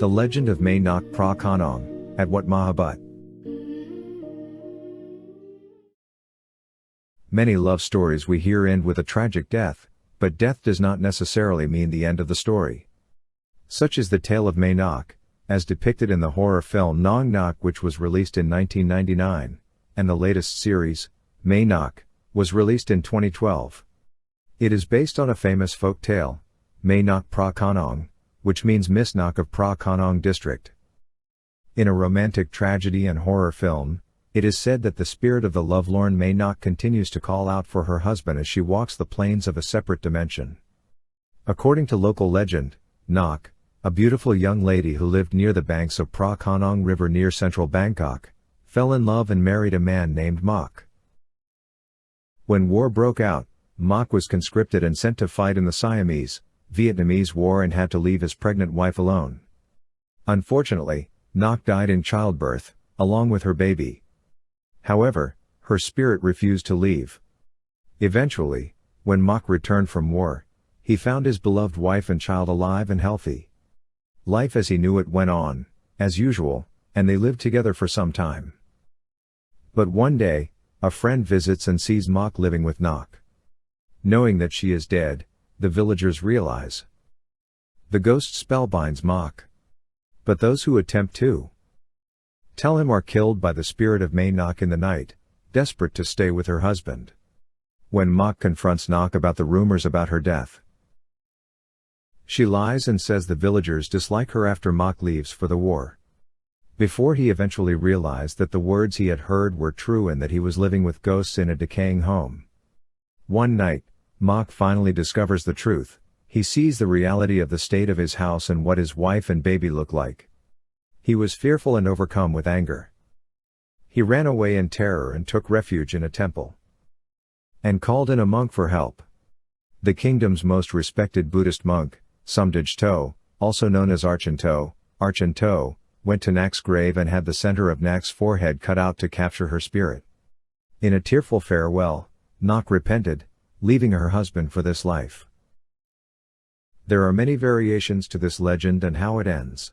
The Legend of Mae Nak Phra Khanong, at Wat Mahabut. Many love stories we hear end with a tragic death, but death does not necessarily mean the end of the story. Such is the tale of Mae Nak, as depicted in the horror film Nong Nak, which was released in 1999, and the latest series, Mae Nak, was released in 2012. It is based on a famous folk tale, Mae Nak Phra Khanong, which means Miss Nak of Phra Khanong district. In a romantic tragedy and horror film, it is said that the spirit of the lovelorn Mae Nak continues to call out for her husband as she walks the plains of a separate dimension. According to local legend, Nak, a beautiful young lady who lived near the banks of Phra Khanong River near central Bangkok, fell in love and married a man named Mak. When war broke out, Mak was conscripted and sent to fight in the Siamese-Vietnamese War and had to leave his pregnant wife alone. Unfortunately, Nak died in childbirth, along with her baby. However, her spirit refused to leave. Eventually, when Mak returned from war, he found his beloved wife and child alive and healthy. Life as he knew it went on, as usual, and they lived together for some time. But one day, a friend visits and sees Mak living with Nak. Knowing that she is dead, the villagers realize. The ghost spellbinds Mak. But those who attempt to tell him are killed by the spirit of Mae Nak in the night, desperate to stay with her husband. When Mak confronts Nak about the rumors about her death, she lies and says the villagers dislike her after Mak leaves for the war. Before he eventually realized that the words he had heard were true and that he was living with ghosts in a decaying home. One night, Mak finally discovers the truth. He sees the reality of the state of his house and what his wife and baby look like. He was fearful and overcome with anger. He ran away in terror and took refuge in a temple, and called in a monk for help. The kingdom's most respected Buddhist monk, Sumdaj To, also known as Archen To, went to Nak's grave and had the center of Nak's forehead cut out to capture her spirit. In a tearful farewell, Nak repented, leaving her husband for this life. There are many variations to this legend and how it ends.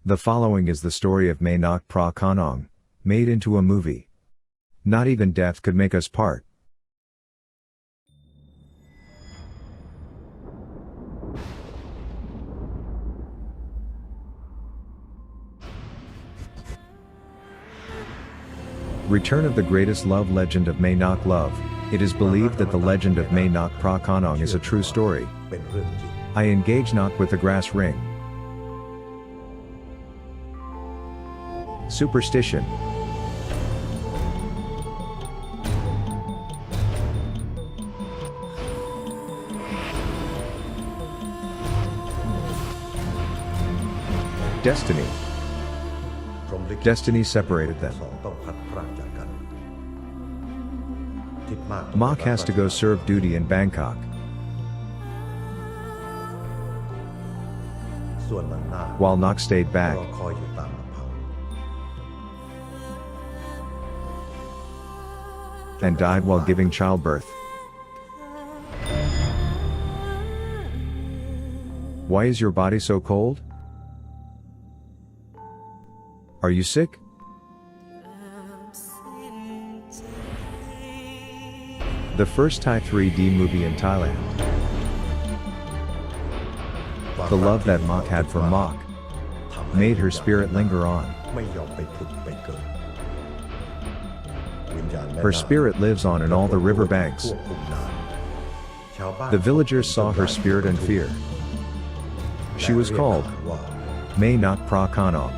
The following is the story of Mae Nak Phra Khanong, made into a movie. Not even death could make us part. Return of the greatest love legend of Mae Nak Love. It is believed that the legend of Mae Nak Phra Khanong is a true story. I engage Nak with the grass ring. Superstition. Destiny. Destiny separated them. Mak has to go serve duty in Bangkok. While Nak stayed back and died while giving childbirth. Why is your body so cold? Are you sick? The first Thai 3D movie in Thailand. The love that Mak had for Mak made her spirit linger on. Her spirit lives on in all the river banks. The villagers saw her spirit and fear. She was called Mae Nak Phra Khanong.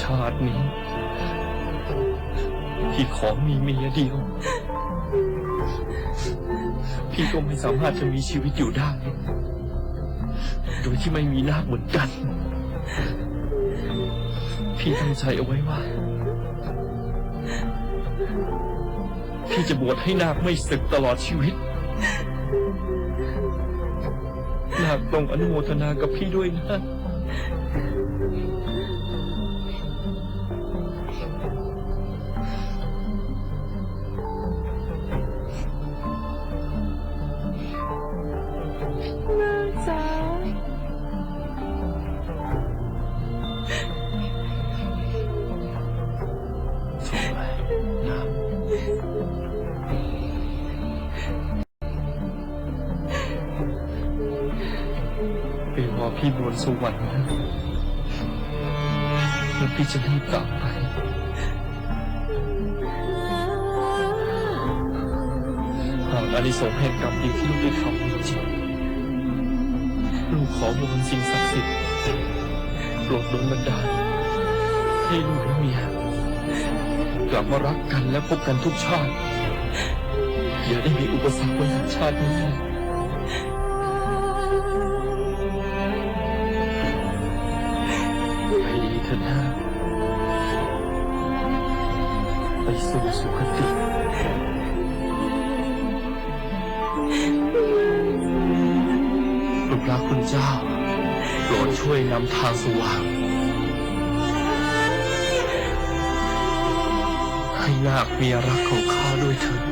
ชาตินี้พี่ขอมีเมียเดียวพี่ก็ไม่สามารถจะมีชีวิตอยู่ได้ โดยที่ไม่มีนาคเหมือนกัน พี่ตั้งใจเอาไว้ว่า พี่จะบวชให้นาคไม่สึกตลอดชีวิต นาคต้องอนุโมทนากับพี่ด้วยนะ จ๋า สวยงามไปรอพี่บนสวรรค์นะแล้วพี่จะรีบกลับไป หากอานิสงส์แห่งกรรมดีที่ลูกได้ทำมีจริง ลูกขอวอนสิ่งศักดิ์สิทธิ์โปรดดลบันดาลให้ลูกและเมียกลับมารักกันและพบกันทุกชาติ อย่าได้มีอุปสรรคบนชาตินี้ไปดีเถอะนะไปสู่สุคติลูกรักคุณเจ้าโปรดช่วยนำทางสว่างให้นาคเมียรักของข้าด้วยเถิด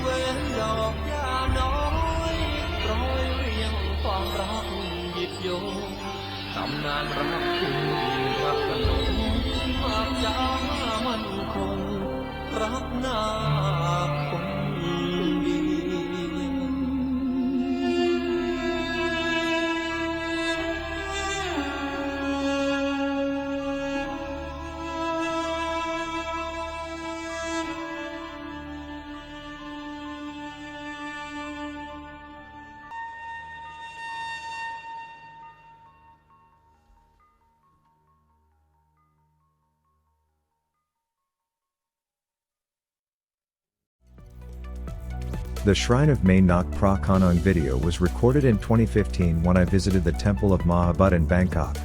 เว้นดอกยาน้อยโปรยเรียงความรักหยิบโยงตำนานรักคุณรักขนมมากจ้ามันคงรักนาคนเดียวThe Shrine of Mae Nak Phra Khanong video was recorded in 2015 when I visited the temple of Mahabut in Bangkok.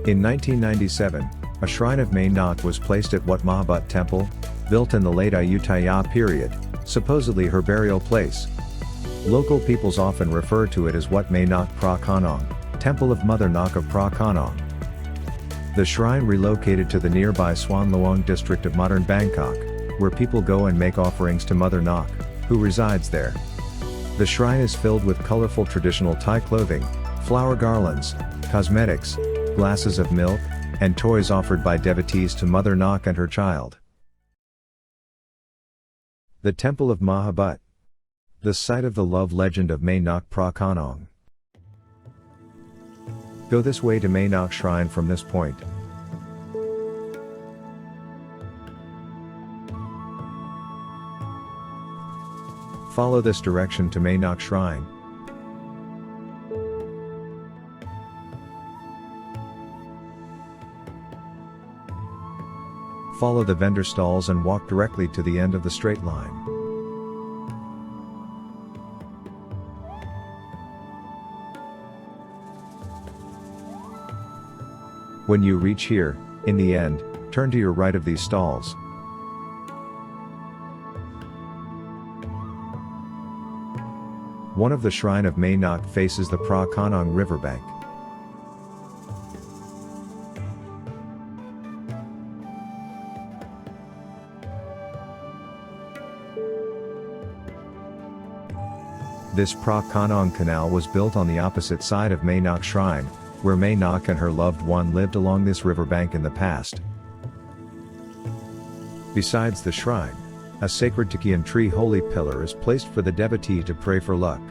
In 1997, a shrine of Mae Nak was placed at Wat Mahabut Temple, built in the late Ayutthaya period, supposedly her burial place. Local peoples often refer to it as Wat Mae Nak Phra Khanong, Temple of Mother Nak of Phra Khanong. The shrine relocated to the nearby Suan Luang district of modern Bangkok, where people go and make offerings to Mother Nak, who resides there. The shrine is filled with colorful traditional Thai clothing, flower garlands, cosmetics, glasses of milk, and toys offered by devotees to Mother Nak and her child. The Temple of Mahabut. The site of the love legend of Mae Nak Phra Khanong. Go this way to Mae Nak Shrine from this point. Follow this direction to Mae Nak Shrine. Follow the vendor stalls and walk directly to the end of the straight line. When you reach here, in the end, turn to your right of these stalls. One of the shrine of Mae Nak faces the Phra Khanong riverbank. This Phra Khanong canal was built on the opposite side of Mae Nak Shrine, where Mae Nak and her loved one lived along this riverbank in the past. Besides the shrine, a sacred Takian tree holy pillar is placed for the devotee to pray for luck.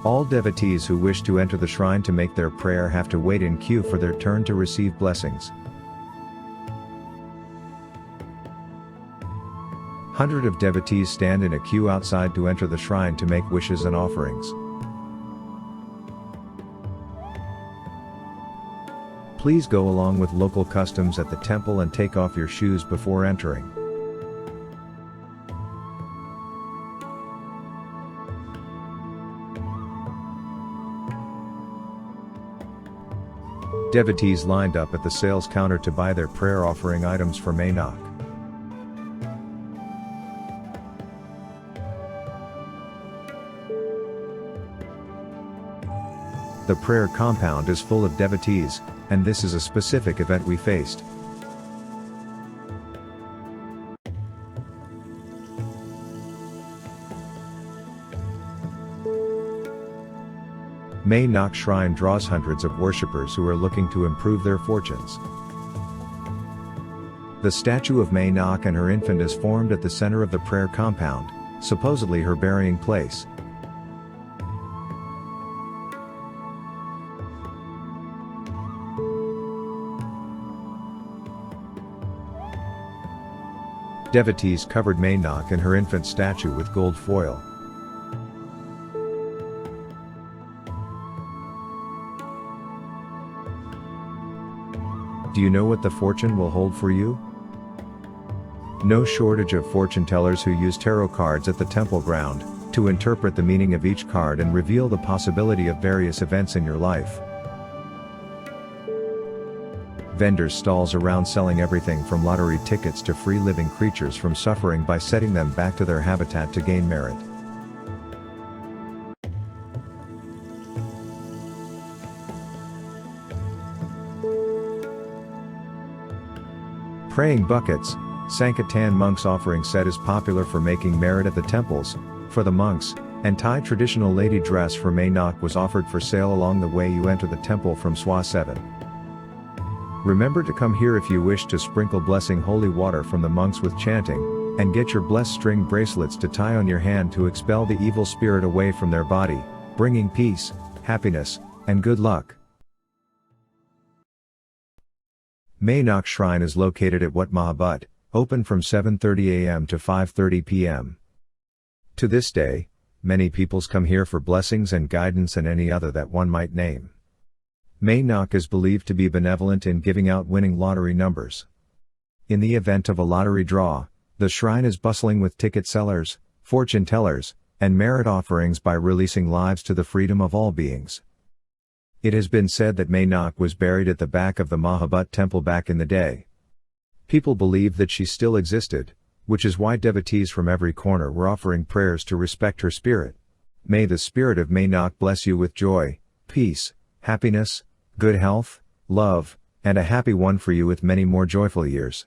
All devotees who wish to enter the shrine to make their prayer have to wait in queue for their turn to receive blessings. Hundreds of devotees stand in a queue outside to enter the shrine to make wishes and offerings. Please go along with local customs at the temple and take off your shoes before entering. Devotees lined up at the sales counter to buy their prayer offering items for Mae Nak. The prayer compound is full of devotees, and this is a specific event we faced. Mae Nak Shrine draws hundreds of worshippers who are looking to improve their fortunes. The statue of Mae Nak and her infant is formed at the center of the prayer compound, supposedly her burying place. Devotees covered Mae Nak and her infant statue with gold foil. Do you know what the fortune will hold for you? No shortage of fortune tellers who use tarot cards at the temple ground to interpret the meaning of each card and reveal the possibility of various events in your life. Vendors stalls around selling everything from lottery tickets to free living creatures from suffering by setting them back to their habitat to gain merit. Praying buckets, Sankirtan monks offering set is popular for making merit at the temples. For the monks, and Thai traditional lady dress for Mae Nak was offered for sale along the way you enter the temple from Swa 7. Remember to come here if you wish to sprinkle blessing holy water from the monks with chanting, and get your blessed string bracelets to tie on your hand to expel the evil spirit away from their body, bringing peace, happiness, and good luck. Mae Nak Shrine is located at Wat Mahabut, open from 7:30 am to 5:30 pm. To this day, many peoples come here for blessings and guidance and any other that one might name. Mae Nak is believed to be benevolent in giving out winning lottery numbers. In the event of a lottery draw, the shrine is bustling with ticket sellers, fortune tellers, and merit offerings by releasing lives to the freedom of all beings. It has been said that Mae Nak was buried at the back of the Mahabut temple back in the day. People believe that she still existed, which is why devotees from every corner were offering prayers to respect her spirit. May the spirit of Mae Nak bless you with joy, peace, happiness, good health, love, and a happy one for you with many more joyful years.